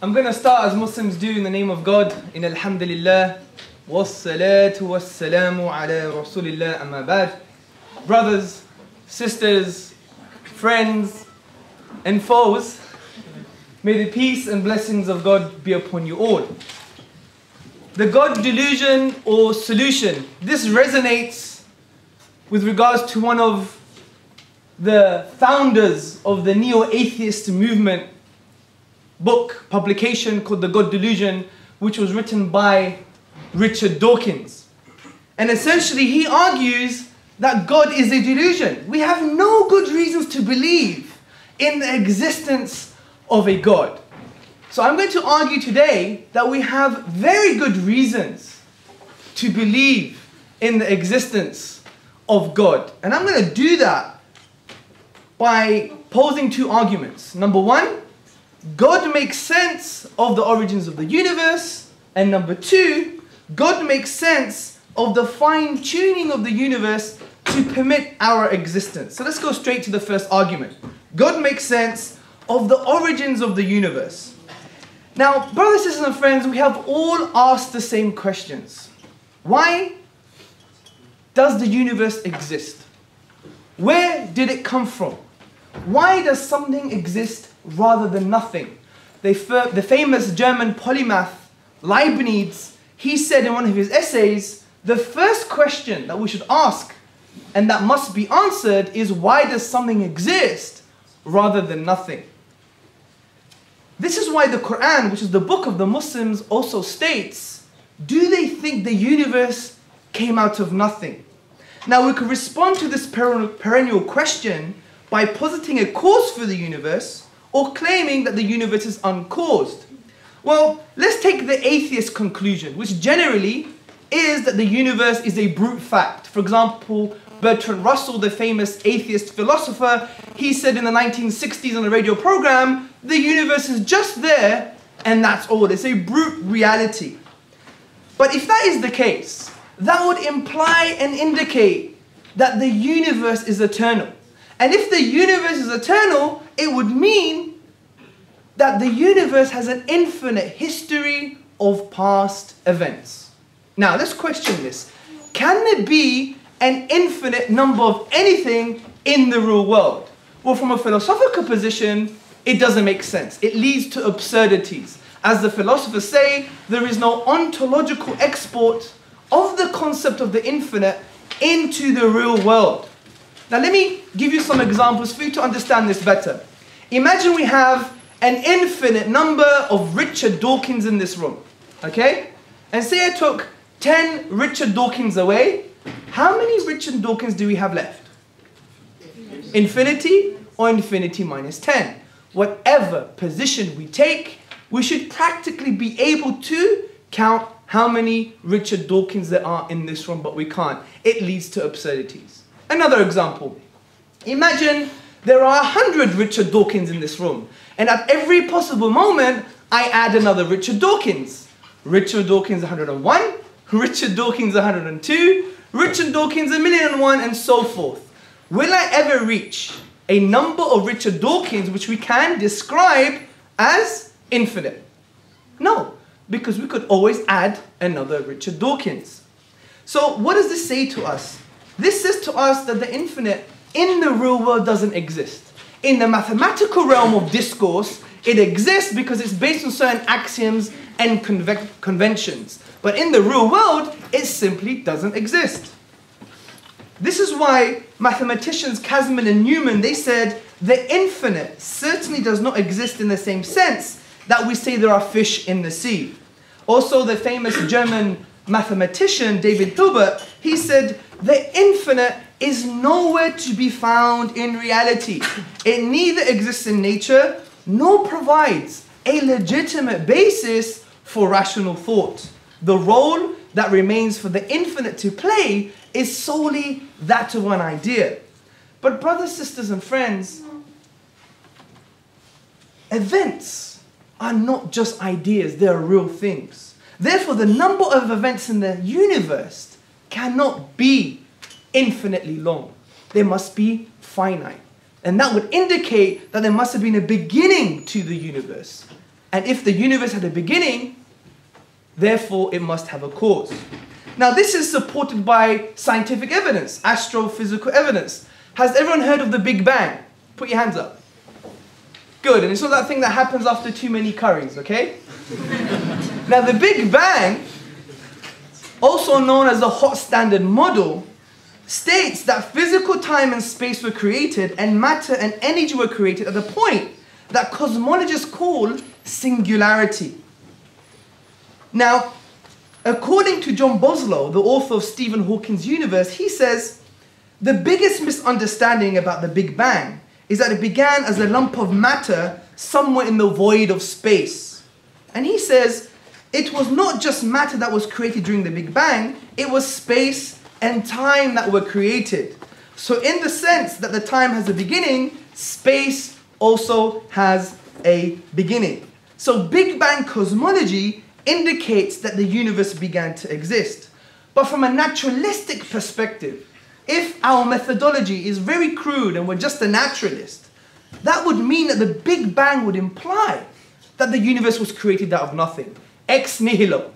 I'm going to start as Muslims do in the name of God, in Alhamdulillah, wassalatu wassalamu ala Rasulillah amma ba'd. Brothers, sisters, friends, and foes, may the peace and blessings of God be upon you all. The God Delusion or solution, this resonates with regards to one of the founders of the neo-atheist movement book, publication called the God Delusion, which was written by Richard Dawkins. And essentially he argues that God is a delusion. We have no good reasons to believe in the existence of a God. So I'm going to argue today that we have very good reasons to believe in the existence of God. And I'm going to do that by posing two arguments. Number one, God makes sense of the origins of the universe. And number two, God makes sense of the fine-tuning of the universe to permit our existence. So let's go straight to the first argument. God makes sense of the origins of the universe. Now, brothers, sisters, and friends, we have all asked the same questions. Why does the universe exist? Where did it come from? Why does something exist rather than nothing? The famous German polymath Leibniz, he said in one of his essays, the first question that we should ask and that must be answered is, why does something exist rather than nothing? This is why the Quran, which is the book of the Muslims, also states, do they think the universe came out of nothing? Now we could respond to this perennial question by positing a cause for the universe or claiming that the universe is uncaused. Well, let's take the atheist conclusion, which generally is that the universe is a brute fact. For example, Bertrand Russell, the famous atheist philosopher, he said in the 1960s on a radio program, the universe is just there and that's all. It's a brute reality. But if that is the case, that would imply and indicate that the universe is eternal. And if the universe is eternal, it would mean that the universe has an infinite history of past events. Now, let's question this. Can there be an infinite number of anything in the real world? Well, from a philosophical position, it doesn't make sense. It leads to absurdities. As the philosophers say, there is no ontological export of the concept of the infinite into the real world. Now let me give you some examples for you to understand this better. Imagine we have an infinite number of Richard Dawkins in this room, okay? And say I took 10 Richard Dawkins away. How many Richard Dawkins do we have left? Infinity or infinity minus 10. Whatever position we take, we should practically be able to count how many Richard Dawkins there are in this room, but we can't. It leads to absurdities. Another example. Imagine there are 100 Richard Dawkins in this room, and at every possible moment, I add another Richard Dawkins. Richard Dawkins 101, Richard Dawkins 102, Richard Dawkins 1,000,001, and so forth. Will I ever reach a number of Richard Dawkins which we can describe as infinite? No, because we could always add another Richard Dawkins. So what does this say to us? This says to us that the infinite in the real world doesn't exist. In the mathematical realm of discourse, it exists because it's based on certain axioms and conventions. But in the real world, it simply doesn't exist. This is why mathematicians Kasman and Newman, they said the infinite certainly does not exist in the same sense that we say there are fish in the sea. Also, the famous German mathematician David Hilbert, he said the infinite is nowhere to be found in reality. It neither exists in nature nor provides a legitimate basis for rational thought. The role that remains for the infinite to play is solely that of an idea. But brothers, sisters, and friends, events are not just ideas, they are real things. Therefore, the number of events in the universe cannot be infinitely long. They must be finite. And that would indicate that there must have been a beginning to the universe. And if the universe had a beginning, therefore it must have a cause. Now this is supported by scientific evidence, astrophysical evidence. Has everyone heard of the Big Bang? Put your hands up. Good, and it's not that thing that happens after too many curries, okay? Now the Big Bang, also known as the hot standard model, states that physical time and space were created and matter and energy were created at the point that cosmologists call singularity. Now, according to John Boslow, the author of Stephen Hawking's universe, he says, the biggest misunderstanding about the Big Bang is that it began as a lump of matter somewhere in the void of space. And he says, it was not just matter that was created during the Big Bang, it was space and time that were created. So in the sense that the time has a beginning, space also has a beginning. So Big Bang cosmology indicates that the universe began to exist. But from a naturalistic perspective, if our methodology is very crude and we're just a naturalist, that would mean that the Big Bang would imply that the universe was created out of nothing, ex nihilo.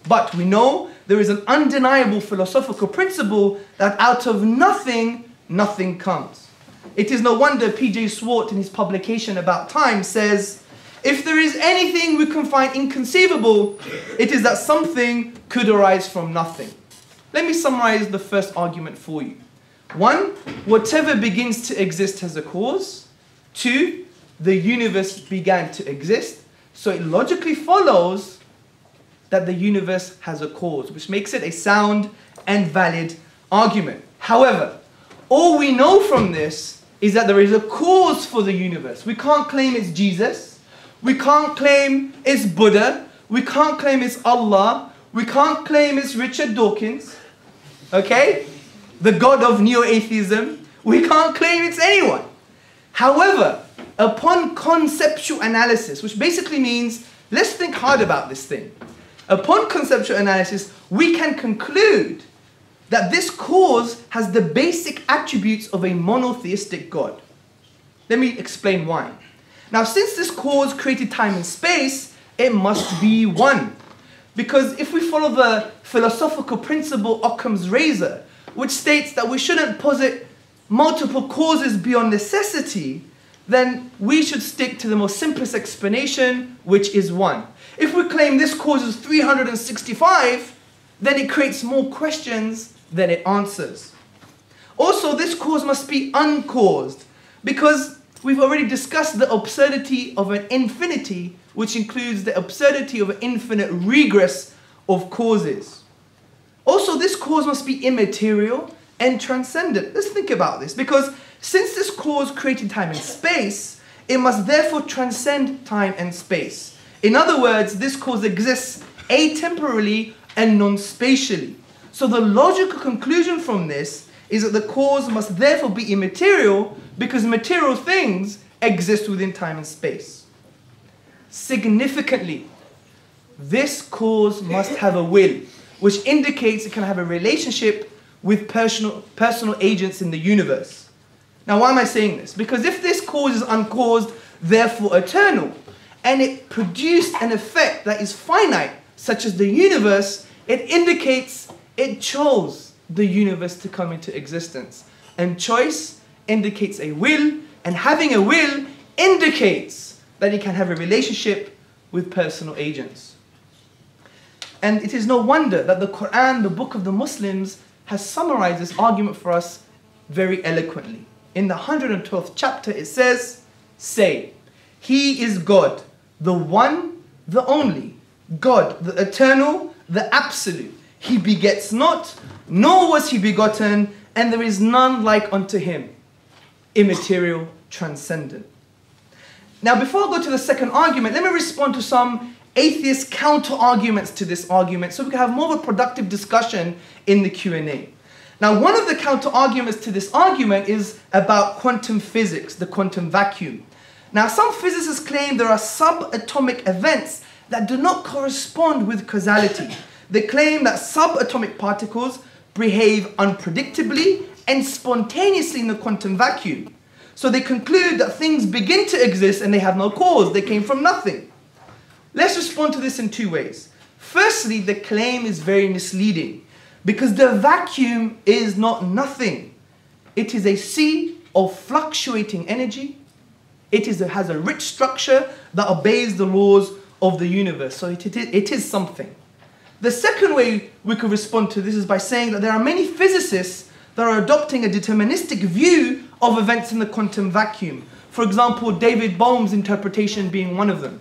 But we know there is an undeniable philosophical principle that out of nothing, nothing comes. It is no wonder P.J. Swart in his publication about time says, if there is anything we can find inconceivable, it is that something could arise from nothing. Let me summarize the first argument for you. 1, whatever begins to exist has a cause. 2, the universe began to exist. So it logically follows that the universe has a cause, which makes it a sound and valid argument. However, all we know from this is that there is a cause for the universe. We can't claim it's Jesus. We can't claim it's Buddha. We can't claim it's Allah. We can't claim it's Richard Dawkins. Okay? The God of neo-atheism. We can't claim it's anyone. However, upon conceptual analysis, which basically means, let's think hard about this thing. Upon conceptual analysis, we can conclude that this cause has the basic attributes of a monotheistic God. Let me explain why. Now, since this cause created time and space, it must be one. Because if we follow the philosophical principle Occam's razor, which states that we shouldn't posit multiple causes beyond necessity, then we should stick to the most simplest explanation, which is one. If we claim this cause is 365, then it creates more questions than it answers. Also, this cause must be uncaused, because we've already discussed the absurdity of an infinity, which includes the absurdity of an infinite regress of causes. Also, this cause must be immaterial and transcendent. Let's think about this, because since this cause created time and space, it must therefore transcend time and space. In other words, this cause exists atemporally and non-spatially. So the logical conclusion from this is that the cause must therefore be immaterial, because material things exist within time and space. Significantly, this cause must have a will, which indicates it can have a relationship with personal agents in the universe. Now, why am I saying this? Because if this cause is uncaused, therefore eternal, and it produced an effect that is finite, such as the universe, it indicates it chose the universe to come into existence. And choice indicates a will, and having a will indicates that it can have a relationship with personal agents. And it is no wonder that the Quran, the book of the Muslims, has summarized this argument for us very eloquently. In the 112th chapter it says, say, He is God, the one, the only, God, the eternal, the absolute. He begets not, nor was he begotten, and there is none like unto him. Immaterial, transcendent. Now, before I go to the second argument, let me respond to some atheist counter-arguments to this argument so we can have more of a productive discussion in the Q&A. Now, one of the counter-arguments to this argument is about quantum physics, the quantum vacuum. Now, some physicists claim there are subatomic events that do not correspond with causality. They claim that subatomic particles behave unpredictably and spontaneously in the quantum vacuum. So they conclude that things begin to exist and they have no cause. They came from nothing. Let's respond to this in two ways. Firstly, the claim is very misleading because the vacuum is not nothing. It is a sea of fluctuating energy. It has a rich structure that obeys the laws of the universe. So it is something. The second way we could respond to this is by saying that there are many physicists that are adopting a deterministic view of events in the quantum vacuum. For example, David Bohm's interpretation being one of them.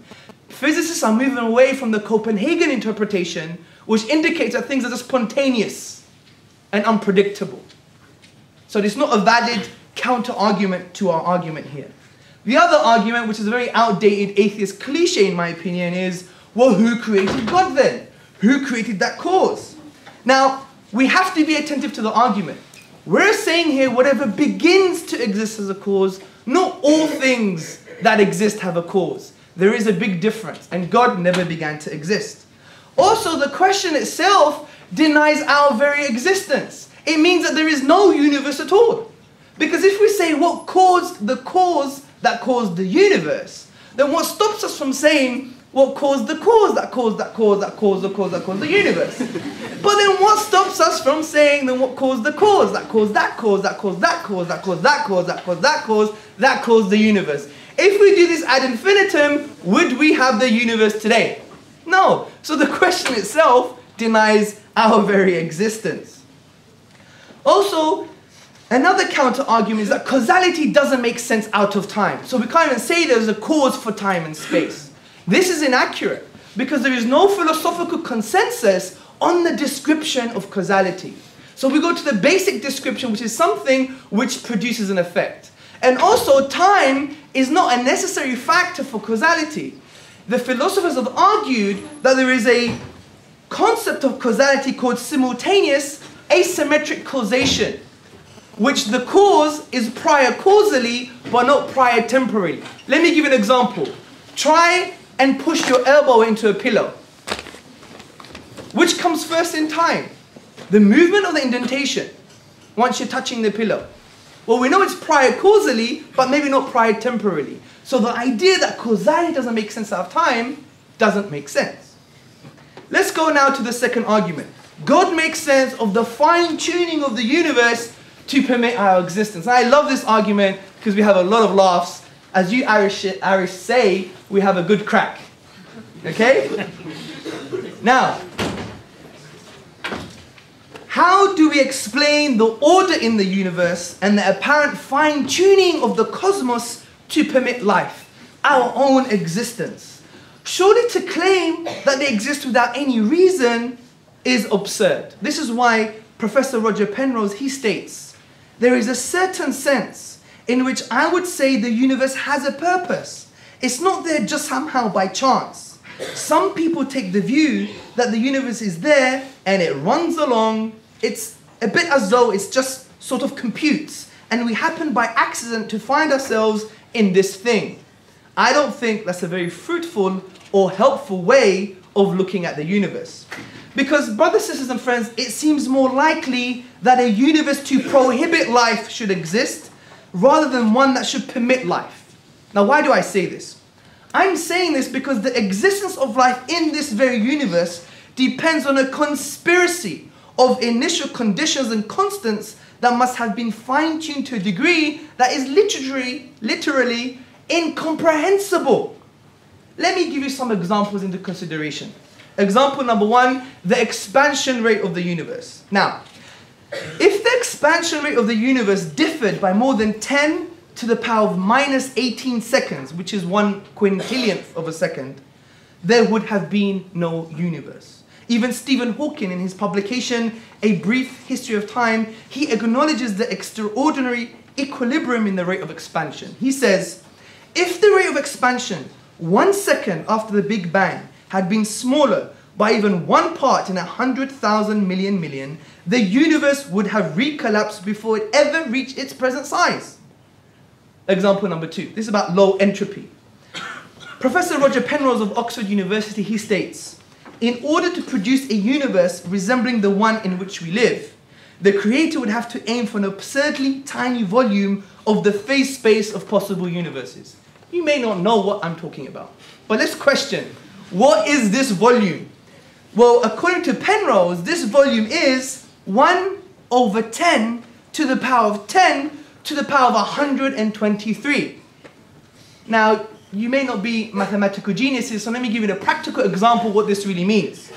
Physicists are moving away from the Copenhagen interpretation, which indicates that things are just spontaneous and unpredictable. So it's not a valid counter-argument to our argument here. The other argument, which is a very outdated atheist cliche in my opinion, is, well, who created God then? Who created that cause? Now, we have to be attentive to the argument. We're saying here whatever begins to exist as a cause, not all things that exist have a cause. There is a big difference, and God never began to exist. Also, the question itself denies our very existence. It means that there is no universe at all. Because if we say what caused the cause that caused the universe, then what stops us from saying what caused the cause that caused that cause that caused the cause that caused the universe? But then what stops us from saying then what caused the cause that caused that cause that caused that cause that caused that cause that caused that cause that caused the universe? If we do this ad infinitum, would we have the universe today? No. So the question itself denies our very existence. Also, another counter-argument is that causality doesn't make sense out of time. So we can't even say there's a cause for time and space. This is inaccurate because there is no philosophical consensus on the description of causality. So we go to the basic description, which is something which produces an effect. And also, time is not a necessary factor for causality. The philosophers have argued that there is a concept of causality called simultaneous asymmetric causation, which the cause is prior causally, but not prior temporally. Let me give you an example. Try and push your elbow into a pillow. Which comes first in time? The movement or the indentation once you're touching the pillow? Well, we know it's prior causally, but maybe not prior temporally. So the idea that causality doesn't make sense out of time doesn't make sense. Let's go now to the second argument. God makes sense of the fine-tuning of the universe to permit our existence. And I love this argument because we have a lot of laughs. As you Irish say, we have a good crack. Okay? Now, how do we explain the order in the universe and the apparent fine-tuning of the cosmos to permit life, our own existence? Surely to claim that they exist without any reason is absurd. This is why Professor Roger Penrose, he states, there is a certain sense in which I would say the universe has a purpose. It's not there just somehow by chance. Some people take the view that the universe is there and it runs along. It's a bit as though it's just sort of computes and we happen by accident to find ourselves in this thing. I don't think that's a very fruitful or helpful way of looking at the universe. Because, brothers, sisters and friends, it seems more likely that a universe to prohibit life should exist rather than one that should permit life. Now, why do I say this? I'm saying this because the existence of life in this very universe depends on a conspiracy of initial conditions and constants that must have been fine-tuned to a degree that is literally incomprehensible. Let me give you some examples into consideration. Example number one, the expansion rate of the universe. Now, if the expansion rate of the universe differed by more than 10 to the power of minus 18 seconds, which is 1 quintillionth of a second, there would have been no universe. Even Stephen Hawking, in his publication, A Brief History of Time, he acknowledges the extraordinary equilibrium in the rate of expansion. He says, if the rate of expansion 1 second after the Big Bang had been smaller by even 1 part in 100,000 million, the universe would have recollapsed before it ever reached its present size. Example number two. This is about low entropy. Professor Roger Penrose of Oxford University, he states, in order to produce a universe resembling the one in which we live, the creator would have to aim for an absurdly tiny volume of the phase space of possible universes. You may not know what I'm talking about. But let's question, what is this volume? Well, according to Penrose, this volume is 1/10 to the power of 10 to the power of 123. Now, you may not be mathematical geniuses, so let me give you a practical example of what this really means.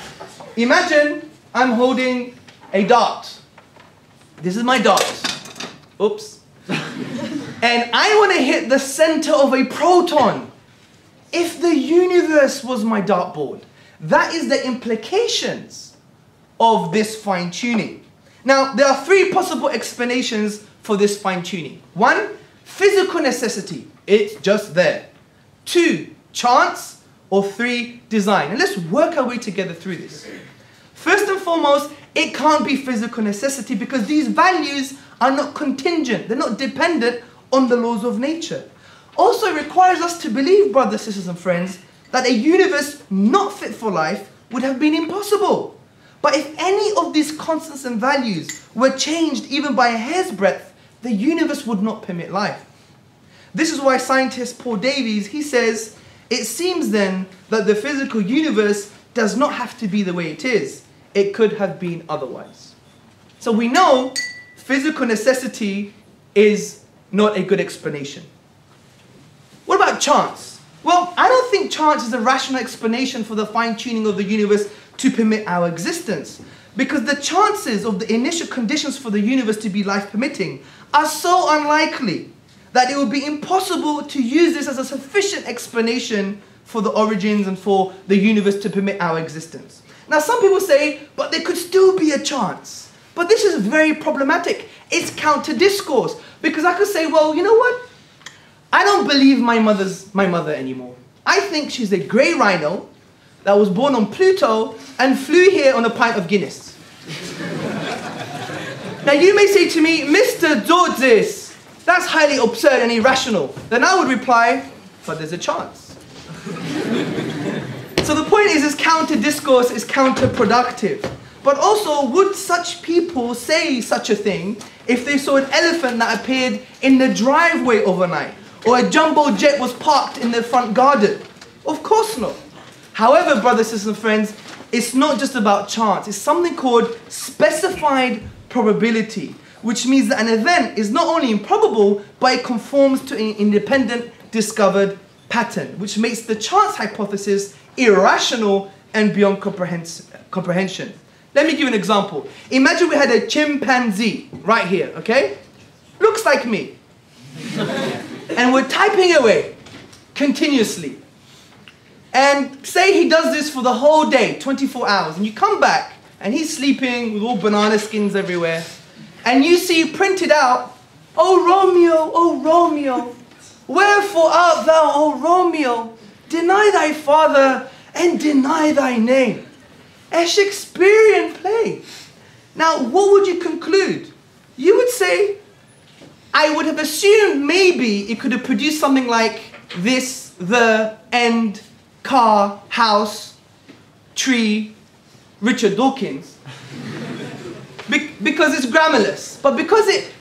Imagine I'm holding a dart. This is my dart. Oops. And I want to hit the center of a proton. If the universe was my dartboard, that is the implications of this fine-tuning. Now, there are three possible explanations for this fine-tuning. One, physical necessity. It's just there. Two, chance. Or three, design. And let's work our way together through this. First and foremost, it can't be physical necessity because these values are not contingent. They're not dependent on the laws of nature. Also, it requires us to believe, brothers, sisters, and friends, that a universe not fit for life would have been impossible. But if any of these constants and values were changed even by a hair's breadth, the universe would not permit life. This is why scientist Paul Davies, he says, it seems then that the physical universe does not have to be the way it is. It could have been otherwise. So we know physical necessity is not a good explanation. What about chance? Well, I don't think chance is a rational explanation for the fine-tuning of the universe to permit our existence, because the chances of the initial conditions for the universe to be life-permitting are so unlikely that it would be impossible to use this as a sufficient explanation for the origins and for the universe to permit our existence. Now, some people say, but there could still be a chance. But this is very problematic. It's counter-discourse, because I could say, well, you know what? I don't believe my mother anymore. I think she's a grey rhino that was born on Pluto and flew here on a pint of Guinness. Now you may say to me, Mr. Tzortzis, that's highly absurd and irrational. Then I would reply, but there's a chance. So the point is counter-discourse is counterproductive. But also, would such people say such a thing if they saw an elephant that appeared in the driveway overnight? Or a jumbo jet was parked in their front garden? Of course not. However, brothers, sisters, and friends, it's not just about chance. It's something called specified probability, which means that an event is not only improbable, but it conforms to an independent discovered pattern, which makes the chance hypothesis irrational and beyond comprehension. Let me give you an example. Imagine we had a chimpanzee right here, okay? Looks like me. And we're typing away continuously. And say he does this for the whole day, 24 hours, and you come back and he's sleeping with all banana skins everywhere, and you see printed out, "Oh Romeo, wherefore art thou, O Romeo? Deny thy father and deny thy name." A Shakespearean play. Now, what would you conclude? You would say, I would have assumed maybe it could have produced something like this, the, end, car, house, tree, Richard Dawkins. Because it's grammarless. But because it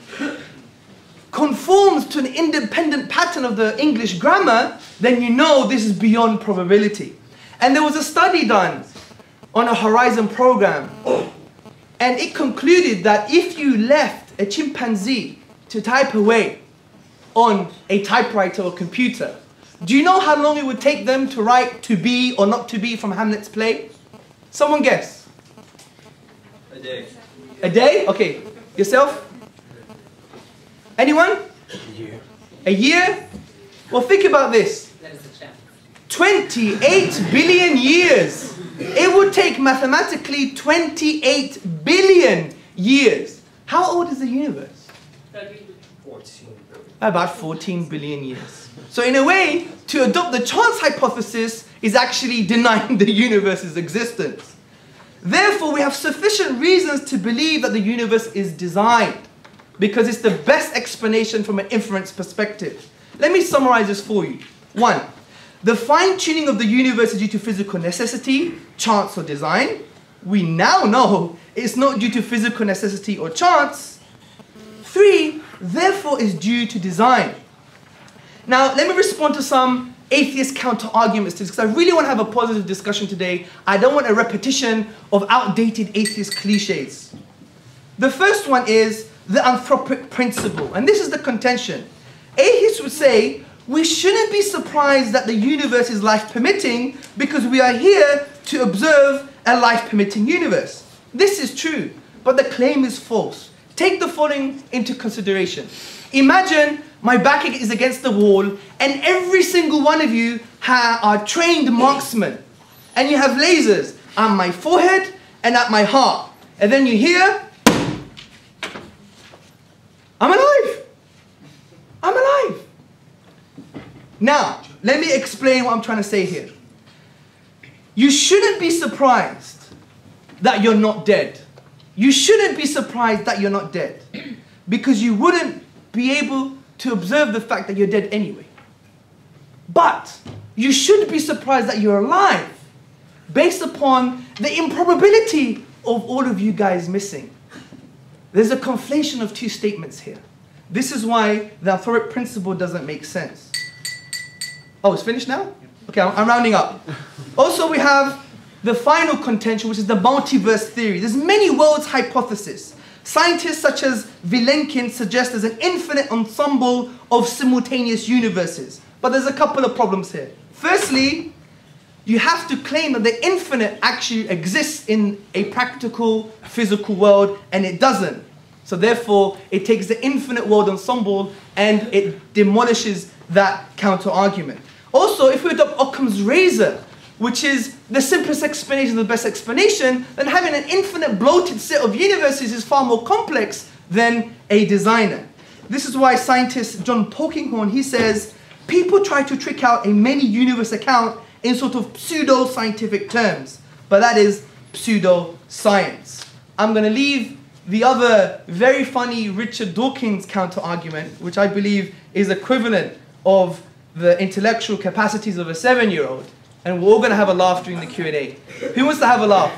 conforms to an independent pattern of the English grammar, then you know this is beyond probability. And there was a study done on a Horizon program, and it concluded that if you left a chimpanzee to type away on a typewriter or computer, do you know how long it would take them to write "to be" or "not to be" from Hamlet's play? Someone guess. A day. A day? Okay. Yourself? Anyone? A year. A year? Well, think about this. That is a chance. 28 billion years. It would take mathematically 28 billion years. How old is the universe? 14 billion. About 14 billion years. So in a way, to adopt the chance hypothesis is actually denying the universe's existence. Therefore, we have sufficient reasons to believe that the universe is designed, because it's the best explanation from an inference perspective. Let me summarize this for you. 1. The fine-tuning of the universe is due to physical necessity, chance, or design. We now know it's not due to physical necessity or chance. 3. therefore is due to design. Now, let me respond to some atheist counter-arguments because I really want to have a positive discussion today. I don't want a repetition of outdated atheist cliches. The first one is the anthropic principle, and this is the contention. Atheists would say, we shouldn't be surprised that the universe is life-permitting because we are here to observe a life-permitting universe. This is true, but the claim is false. Take the following into consideration. Imagine my back is against the wall and every single one of you are trained marksmen. And you have lasers on my forehead and at my heart. And then you hear, I'm alive. I'm alive. Now, let me explain what I'm trying to say here. You shouldn't be surprised that you're not dead. You shouldn't be surprised that you're not dead. Because you wouldn't be able to observe the fact that you're dead anyway. But you should be surprised that you're alive based upon the improbability of all of you guys missing. There's a conflation of two statements here. This is why the anthropic principle doesn't make sense. Oh, it's finished now? Okay, I'm rounding up. Also, we have the final contention, which is the multiverse theory. There's many worlds hypotheses. Scientists such as Vilenkin suggest there's an infinite ensemble of simultaneous universes. But there's a couple of problems here. Firstly, you have to claim that the infinite actually exists in a practical, physical world, and it doesn't. So therefore, it takes the infinite world ensemble and it demolishes that counter-argument. Also, if we adopt Occam's razor, which is the simplest explanation, the best explanation, then having an infinite bloated set of universes is far more complex than a designer. This is why scientist John Polkinghorne, he says, people try to trick out a many universe account in sort of pseudo-scientific terms, but that is pseudo-science. I'm going to leave the other very funny Richard Dawkins counter-argument, which I believe is equivalent of the intellectual capacities of a 7-year-old, and we're all going to have a laugh during the Q&A. Who wants to have a laugh?